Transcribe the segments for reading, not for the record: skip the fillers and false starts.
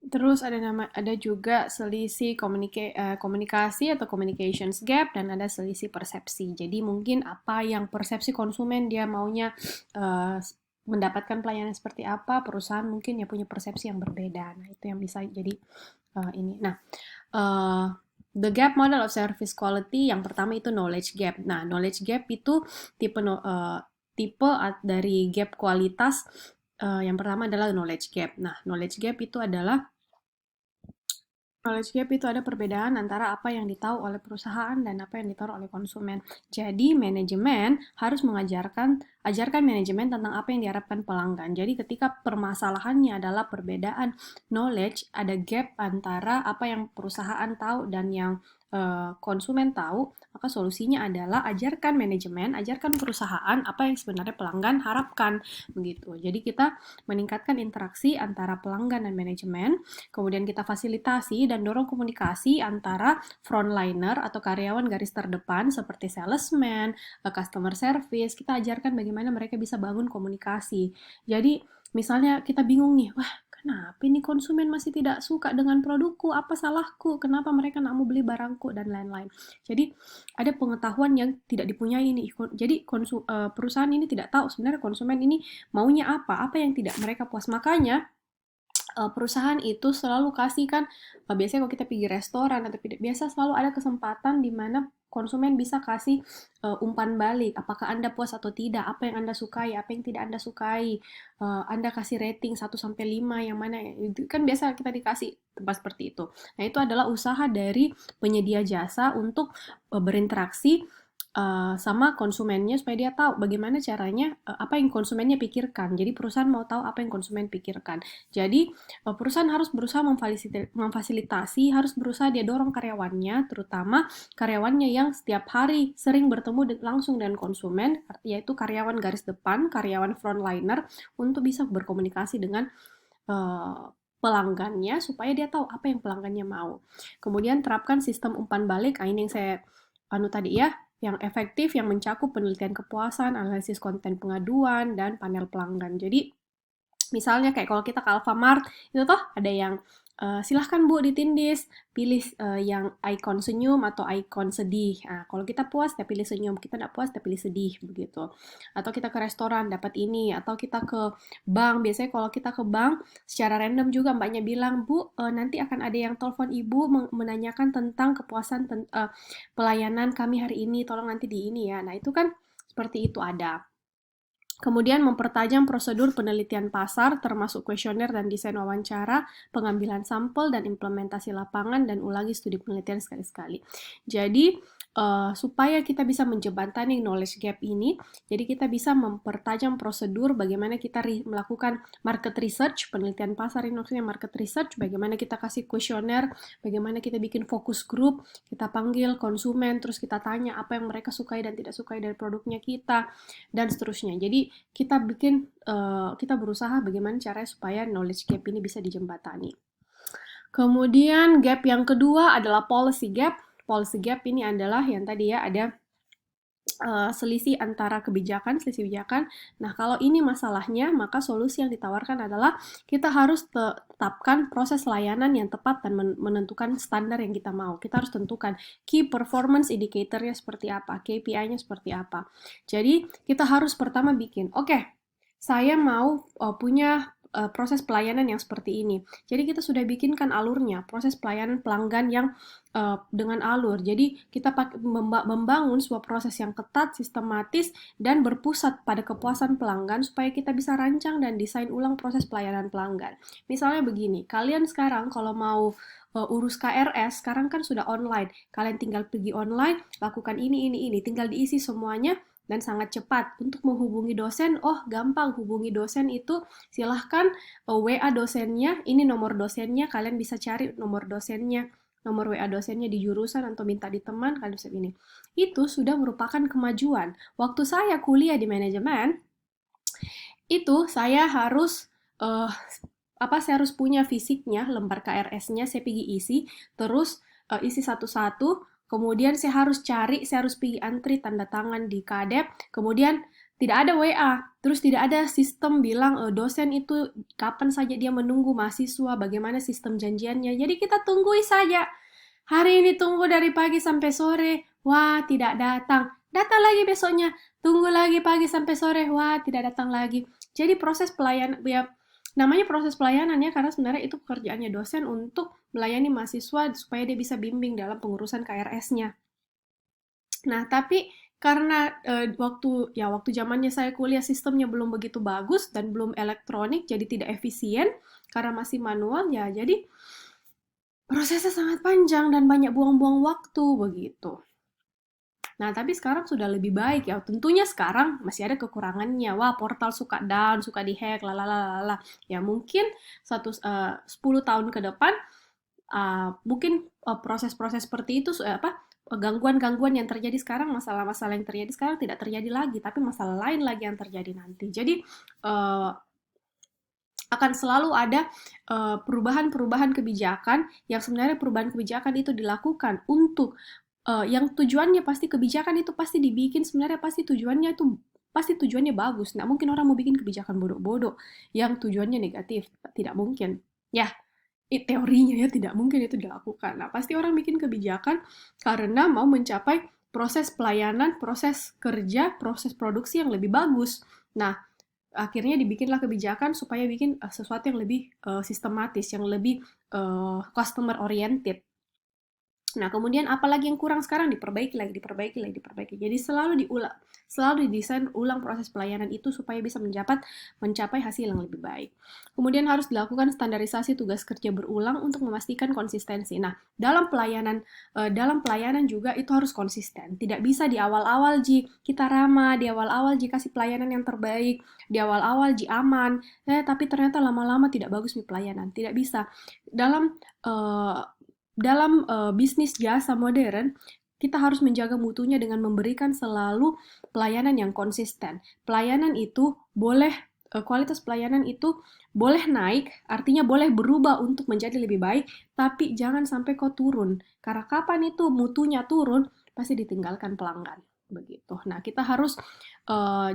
Terus ada juga selisih komunikasi atau communications gap dan ada selisih persepsi. Jadi mungkin apa yang persepsi konsumen dia maunya eh, mendapatkan pelayanan seperti apa, perusahaan mungkin ya punya persepsi yang berbeda. Nah, itu yang bisa jadi ini. Nah, eh, the gap model of service quality yang pertama itu knowledge gap. Nah, knowledge gap itu tipe tipe dari gap kualitas. Yang pertama adalah knowledge gap. Nah, knowledge gap itu adalah Knowledge gap itu ada perbedaan antara apa yang ditahu oleh perusahaan dan apa yang ditahu oleh konsumen. Jadi, manajemen harus ajarkan manajemen tentang apa yang diharapkan pelanggan. Jadi, ketika permasalahannya adalah perbedaan knowledge, ada gap antara apa yang perusahaan tahu dan yang konsumen tahu, maka solusinya adalah ajarkan manajemen, ajarkan perusahaan apa yang sebenarnya pelanggan harapkan, begitu. Jadi, kita meningkatkan interaksi antara pelanggan dan manajemen. Kemudian kita fasilitasi dan dorong komunikasi antara frontliner atau karyawan garis terdepan seperti salesman, customer service. Kita ajarkan bagaimana mereka bisa bangun komunikasi. Jadi misalnya kita bingung nih, wah kenapa ini konsumen masih tidak suka dengan produkku? Apa salahku? Kenapa mereka nggak mau beli barangku? Dan lain-lain. Jadi ada pengetahuan yang tidak dipunyai ini. Jadi perusahaan ini tidak tahu sebenarnya konsumen ini maunya apa yang tidak mereka puas. Makanya perusahaan itu selalu kasih kan, biasanya kalau kita pergi restoran atau biasa selalu ada kesempatan di mana konsumen bisa kasih umpan balik, apakah Anda puas atau tidak, apa yang Anda sukai, apa yang tidak Anda sukai, Anda kasih rating 1 sampai 5 yang mana, itu kan biasa kita dikasih tempat seperti itu. Nah, itu adalah usaha dari penyedia jasa untuk berinteraksi sama konsumennya supaya dia tahu bagaimana caranya, apa yang konsumennya pikirkan. Jadi perusahaan mau tahu apa yang konsumen pikirkan. Jadi perusahaan harus berusaha memfasilitasi, harus berusaha dia dorong karyawannya, terutama karyawannya yang setiap hari sering bertemu langsung dengan konsumen, yaitu karyawan garis depan, karyawan frontliner, untuk bisa berkomunikasi dengan pelanggannya supaya dia tahu apa yang pelanggannya mau. Kemudian terapkan sistem umpan balik, ini yang saya tadi ya, yang efektif, yang mencakup penelitian kepuasan, analisis konten pengaduan, dan panel pelanggan. Jadi misalnya kayak kalau kita ke Alfamart, itu toh ada yang silahkan Bu ditindis, pilih yang ikon senyum atau ikon sedih. Nah, kalau kita puas, kita pilih senyum. Kita tidak puas, kita pilih sedih, begitu. Atau kita ke restoran, dapat ini. Atau kita ke bank. Biasanya kalau kita ke bank, secara random juga mbaknya bilang, Bu, nanti akan ada yang telepon Ibu menanyakan tentang kepuasan pelayanan kami hari ini. Tolong nanti di ini ya. Nah, itu kan seperti itu ada. Kemudian mempertajam prosedur penelitian pasar termasuk kuesioner dan desain wawancara, pengambilan sampel dan implementasi lapangan dan ulangi studi penelitian sekali-sekali. Jadi supaya kita bisa menjembatani knowledge gap ini, jadi kita bisa mempertajam prosedur bagaimana kita melakukan market research, penelitian pasar ini maksudnya market research, bagaimana kita kasih kuesioner, bagaimana kita bikin fokus group, kita panggil konsumen, terus kita tanya apa yang mereka sukai dan tidak sukai dari produknya kita, dan seterusnya. Jadi kita berusaha bagaimana caranya supaya knowledge gap ini bisa dijembatani. Kemudian gap yang kedua adalah policy gap. Policy gap ini adalah yang tadi ya ada selisih antara selisih kebijakan. Nah, kalau ini masalahnya, maka solusi yang ditawarkan adalah kita harus tetapkan proses layanan yang tepat dan menentukan standar yang kita mau. Kita harus tentukan key performance indicator-nya seperti apa, KPI-nya seperti apa. Jadi, kita harus pertama bikin, oke, saya mau punya proses pelayanan yang seperti ini. Jadi kita sudah bikinkan alurnya, proses pelayanan pelanggan yang dengan alur. Jadi kita membangun sebuah proses yang ketat, sistematis, dan berpusat pada kepuasan pelanggan supaya kita bisa rancang dan desain ulang proses pelayanan pelanggan. Misalnya begini, kalian sekarang kalau mau urus KRS, sekarang kan sudah online. Kalian tinggal pergi online, lakukan ini, tinggal diisi semuanya, dan sangat cepat. Untuk menghubungi dosen, gampang hubungi dosen itu, silahkan WA dosennya, ini nomor dosennya, kalian bisa cari nomor dosennya, nomor WA dosennya di jurusan atau minta di teman, kalian bisa ini. Itu sudah merupakan kemajuan. Waktu saya kuliah di manajemen, itu saya harus saya harus punya fisiknya, lembar KRS-nya, saya pergi isi, terus isi satu-satu, kemudian saya harus pergi antri tanda tangan di Kadep, kemudian tidak ada WA, terus tidak ada sistem bilang dosen itu kapan saja dia menunggu mahasiswa, bagaimana sistem janjiannya. Jadi kita tunggui saja. Hari ini tunggu dari pagi sampai sore, wah tidak datang. Datang lagi besoknya, tunggu lagi pagi sampai sore, wah tidak datang lagi. Jadi proses pelayanan, ya namanya proses pelayanan ya, karena sebenarnya itu pekerjaannya dosen untuk melayani mahasiswa supaya dia bisa bimbing dalam pengurusan KRS-nya. Nah, tapi karena waktu zamannya saya kuliah sistemnya belum begitu bagus dan belum elektronik, jadi tidak efisien karena masih manual ya. Jadi prosesnya sangat panjang dan banyak buang-buang waktu begitu. Nah, tapi sekarang sudah lebih baik ya. Tentunya sekarang masih ada kekurangannya. Wah, portal suka down, suka dihack, lalalala. Ya mungkin 10 tahun ke depan mungkin proses-proses seperti itu gangguan-gangguan yang terjadi sekarang, masalah-masalah yang terjadi sekarang tidak terjadi lagi, tapi masalah lain lagi yang terjadi nanti. Jadi akan selalu ada perubahan-perubahan kebijakan yang sebenarnya perubahan kebijakan itu dilakukan untuk yang tujuannya pasti kebijakan itu pasti dibikin sebenarnya pasti tujuannya bagus. Nggak mungkin orang mau bikin kebijakan bodoh-bodoh yang tujuannya negatif, tidak mungkin. Ya, teorinya ya tidak mungkin itu dilakukan. Nah, pasti orang bikin kebijakan karena mau mencapai proses pelayanan, proses kerja, proses produksi yang lebih bagus. Nah, akhirnya dibikinlah kebijakan supaya bikin sesuatu yang lebih sistematis, yang lebih customer oriented. Nah, kemudian apalagi yang kurang sekarang diperbaiki lagi, diperbaiki lagi, diperbaiki. Jadi selalu didesain ulang proses pelayanan itu supaya bisa mencapai hasil yang lebih baik. Kemudian harus dilakukan standarisasi tugas kerja berulang untuk memastikan konsistensi. Nah, dalam pelayanan juga itu harus konsisten. Tidak bisa di awal-awal kita ramah, di awal-awal kasih pelayanan yang terbaik, di awal-awal aman, tapi ternyata lama-lama tidak bagus nih pelayanan. Tidak bisa. Dalam bisnis jasa modern, kita harus menjaga mutunya dengan memberikan selalu pelayanan yang konsisten. Kualitas pelayanan itu boleh naik, artinya boleh berubah untuk menjadi lebih baik, tapi jangan sampai kau turun. Karena kapan itu mutunya turun, pasti ditinggalkan pelanggan. Begitu. Nah, kita harus,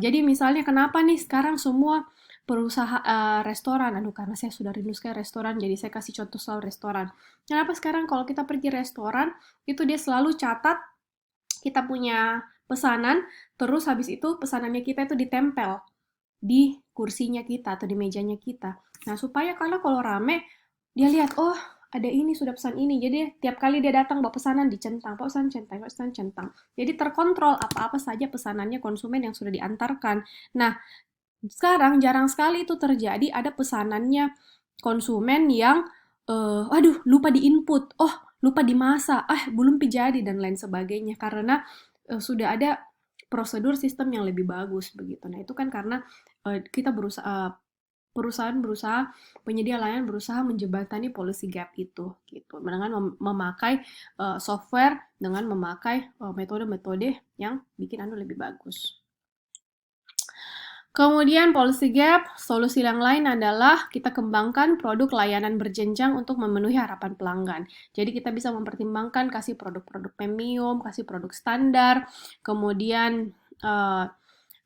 jadi misalnya kenapa nih sekarang semua perusahaan restoran, karena saya sudah rindu sekali restoran, jadi saya kasih contoh selalu restoran. Kenapa sekarang kalau kita pergi restoran, itu dia selalu catat kita punya pesanan, terus habis itu pesanannya kita itu ditempel di kursinya kita atau di mejanya kita. Nah, supaya kalau rame, dia lihat, oh ada ini, sudah pesan ini. Jadi tiap kali dia datang bawa pesanan dicentang, bawa pesan centang, bawa pesan centang. Jadi terkontrol apa-apa saja pesanannya konsumen yang sudah diantarkan. Nah, sekarang jarang sekali itu terjadi ada pesanannya konsumen yang aduh lupa diinput, oh lupa dimasak, belum jadi dan lain sebagainya karena sudah ada prosedur sistem yang lebih bagus begitu. Nah, itu kan karena kita penyedia layanan berusaha menjembatani policy gap itu gitu dengan memakai software, dengan memakai metode-metode yang bikin lebih bagus. Kemudian policy gap, solusi yang lain adalah kita kembangkan produk layanan berjenjang untuk memenuhi harapan pelanggan. Jadi kita bisa mempertimbangkan kasih produk-produk premium, kasih produk standar, kemudian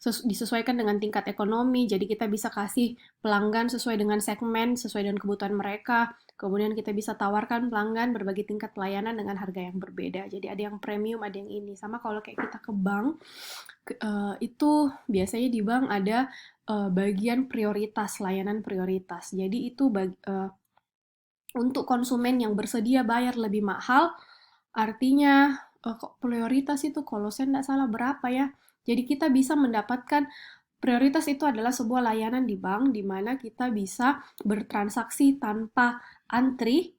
disesuaikan dengan tingkat ekonomi, jadi kita bisa kasih pelanggan sesuai dengan segmen, sesuai dengan kebutuhan mereka. Kemudian kita bisa tawarkan pelanggan berbagai tingkat pelayanan dengan harga yang berbeda. Jadi ada yang premium, ada yang ini. Sama kalau kayak kita ke bank, itu biasanya di bank ada bagian prioritas, layanan prioritas. Jadi itu untuk konsumen yang bersedia bayar lebih mahal, artinya prioritas itu kalau saya tidak salah berapa ya. Jadi kita bisa mendapatkan prioritas itu adalah sebuah layanan di bank di mana kita bisa bertransaksi tanpa antri.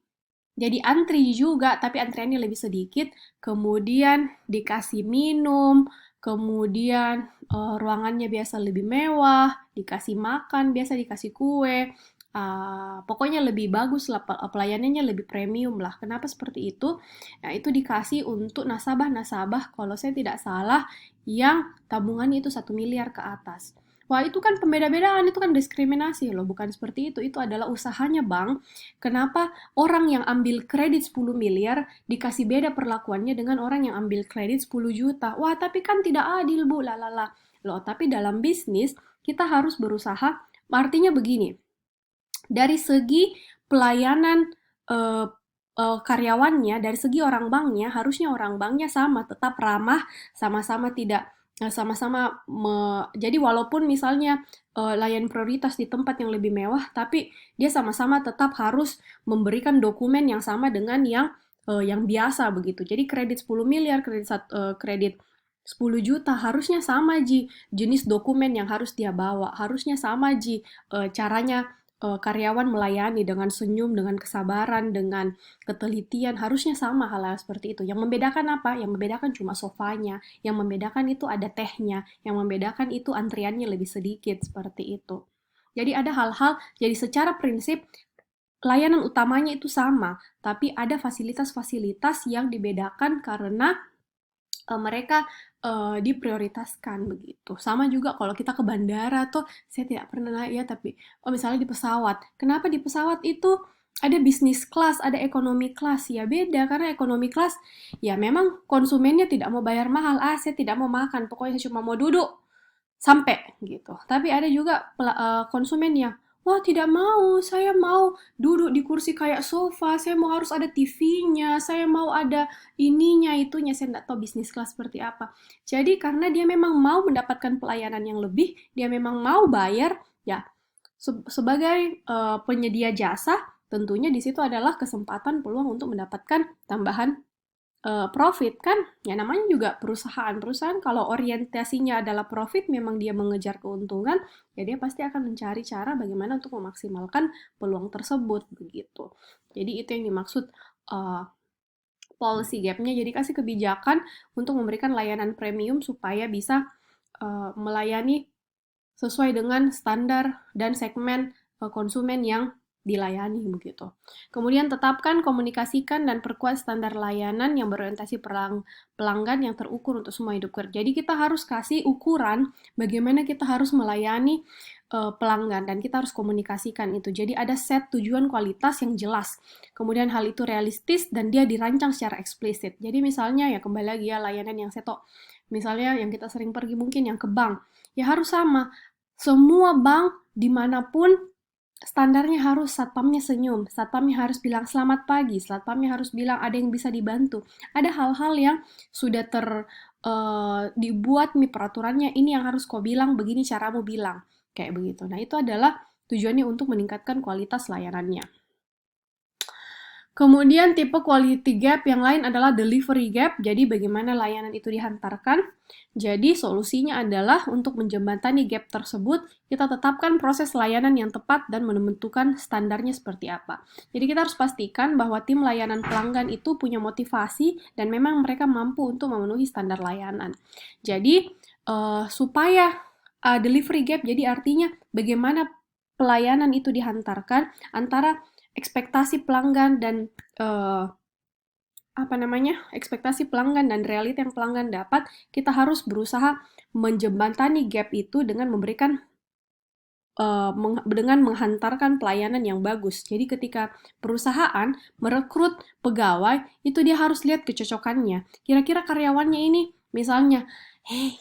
Jadi antri juga, tapi antriannya lebih sedikit. Kemudian dikasih minum, kemudian ruangannya biasa lebih mewah, dikasih makan, biasa dikasih kue. Pokoknya lebih bagus lah, pelayanannya lebih premium lah. Kenapa seperti itu? Nah, itu dikasih untuk nasabah-nasabah, kalau saya tidak salah, yang tabungannya itu 1 miliar ke atas. Wah, itu kan pembeda-bedaan, itu kan diskriminasi loh, bukan seperti itu. Itu adalah usahanya bank. Kenapa orang yang ambil kredit 10 miliar dikasih beda perlakuannya dengan orang yang ambil kredit 10 juta? Wah, tapi kan tidak adil, Bu. Lalala. Loh, tapi dalam bisnis kita harus berusaha, artinya begini, dari segi pelayanan eh, karyawannya, dari segi orang banknya, harusnya orang banknya sama, tetap ramah, sama-sama tidak sama-sama jadi walaupun misalnya layan prioritas di tempat yang lebih mewah, tapi dia sama-sama tetap harus memberikan dokumen yang sama dengan yang biasa begitu. Jadi kredit 10 miliar, kredit 10 juta harusnya sama Ji, jenis dokumen yang harus dia bawa, harusnya sama Ji, caranya karyawan melayani dengan senyum, dengan kesabaran, dengan ketelitian, harusnya sama hal-hal seperti itu. Yang membedakan apa? Yang membedakan cuma sofanya, yang membedakan itu ada tehnya, yang membedakan itu antriannya lebih sedikit, seperti itu. Jadi ada hal-hal, jadi secara prinsip layanan utamanya itu sama, tapi ada fasilitas-fasilitas yang dibedakan karena mereka diprioritaskan begitu. Sama juga kalau kita ke bandara tuh, saya tidak pernah naik ya, tapi misalnya di pesawat. Kenapa di pesawat itu ada bisnis kelas, ada ekonomi kelas? Ya beda, karena ekonomi kelas ya memang konsumennya tidak mau bayar mahal. Saya tidak mau makan, pokoknya saya cuma mau duduk sampai gitu. Tapi ada juga konsumen yang wah tidak mau, saya mau duduk di kursi kayak sofa, saya mau harus ada TV-nya, saya mau ada ininya, itunya, saya tidak tahu bisnis kelas seperti apa. Jadi karena dia memang mau mendapatkan pelayanan yang lebih, dia memang mau bayar, ya sebagai penyedia jasa, tentunya di situ adalah kesempatan peluang untuk mendapatkan tambahan profit kan, ya namanya juga perusahaan kalau orientasinya adalah profit, memang dia mengejar keuntungan, ya dia pasti akan mencari cara bagaimana untuk memaksimalkan peluang tersebut begitu. Jadi itu yang dimaksud policy gap-nya, jadi kasih kebijakan untuk memberikan layanan premium supaya bisa melayani sesuai dengan standar dan segmen konsumen yang dilayani begitu. Kemudian tetapkan, komunikasikan, dan perkuat standar layanan yang berorientasi pelanggan yang terukur untuk semua hidup kerja. Jadi kita harus kasih ukuran bagaimana kita harus melayani pelanggan dan kita harus komunikasikan itu. Jadi ada set tujuan kualitas yang jelas. Kemudian hal itu realistis dan dia dirancang secara eksplisit. Jadi misalnya ya kembali lagi ya layanan yang seto. Misalnya yang kita sering pergi mungkin yang ke bank. Ya harus sama. Semua bank dimanapun standarnya harus satpamnya senyum, satpamnya harus bilang selamat pagi, satpamnya harus bilang ada yang bisa dibantu. Ada hal-hal yang sudah dibuat nih peraturannya, ini yang harus kau bilang, begini caramu bilang, kayak begitu. Nah itu adalah tujuannya untuk meningkatkan kualitas layanannya. Kemudian tipe quality gap yang lain adalah delivery gap, jadi bagaimana layanan itu dihantarkan. Jadi solusinya adalah untuk menjembatani gap tersebut, kita tetapkan proses layanan yang tepat dan menentukan standarnya seperti apa. Jadi kita harus pastikan bahwa tim layanan pelanggan itu punya motivasi dan memang mereka mampu untuk memenuhi standar layanan. Jadi supaya delivery gap, jadi artinya bagaimana pelayanan itu dihantarkan antara ekspektasi pelanggan dan ekspektasi pelanggan dan realita yang pelanggan dapat, kita harus berusaha menjembatani gap itu dengan memberikan dengan menghantarkan pelayanan yang bagus. Jadi ketika perusahaan merekrut pegawai, itu dia harus lihat kecocokannya. Kira-kira karyawannya ini, misalnya,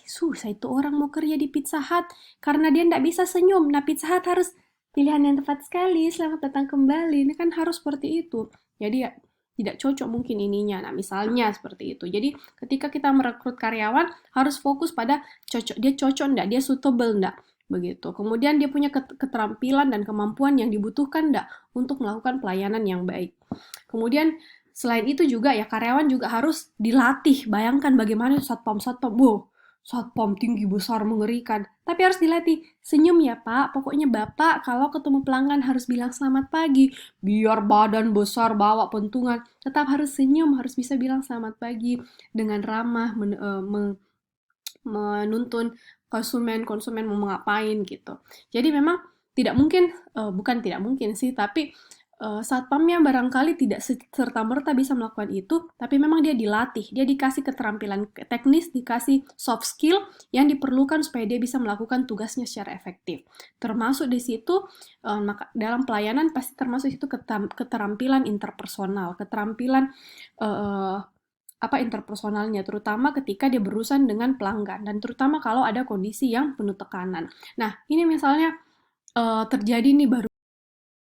susah itu orang mau kerja di Pizza Hut karena dia tidak bisa senyum. Nah, Pizza Hut harus pilihan yang tepat sekali, selamat datang kembali. Ini kan harus seperti itu. Jadi ya tidak cocok mungkin ininya. Nah, misalnya seperti itu. Jadi ketika kita merekrut karyawan, harus fokus pada dia cocok enggak, dia suitable enggak, begitu. Kemudian dia punya keterampilan dan kemampuan yang dibutuhkan enggak untuk melakukan pelayanan yang baik. Kemudian selain itu juga ya karyawan juga harus dilatih. Bayangkan bagaimana satpam-satpam, satpam tinggi besar mengerikan, tapi harus dilatih. Senyum ya Pak, pokoknya Bapak kalau ketemu pelanggan harus bilang selamat pagi. Biar badan besar bawa pentungan, tetap harus senyum, harus bisa bilang selamat pagi dengan ramah, menuntun konsumen mau ngapain gitu. Jadi memang tidak mungkin, bukan tidak mungkin sih, tapi satpamnya barangkali tidak serta-merta bisa melakukan itu, tapi memang dia dilatih, dia dikasih keterampilan teknis, dikasih soft skill yang diperlukan supaya dia bisa melakukan tugasnya secara efektif. Termasuk di situ, dalam pelayanan pasti termasuk itu keterampilan interpersonal, keterampilan interpersonalnya, terutama ketika dia berurusan dengan pelanggan dan terutama kalau ada kondisi yang penuh tekanan. Nah, ini misalnya terjadi nih baru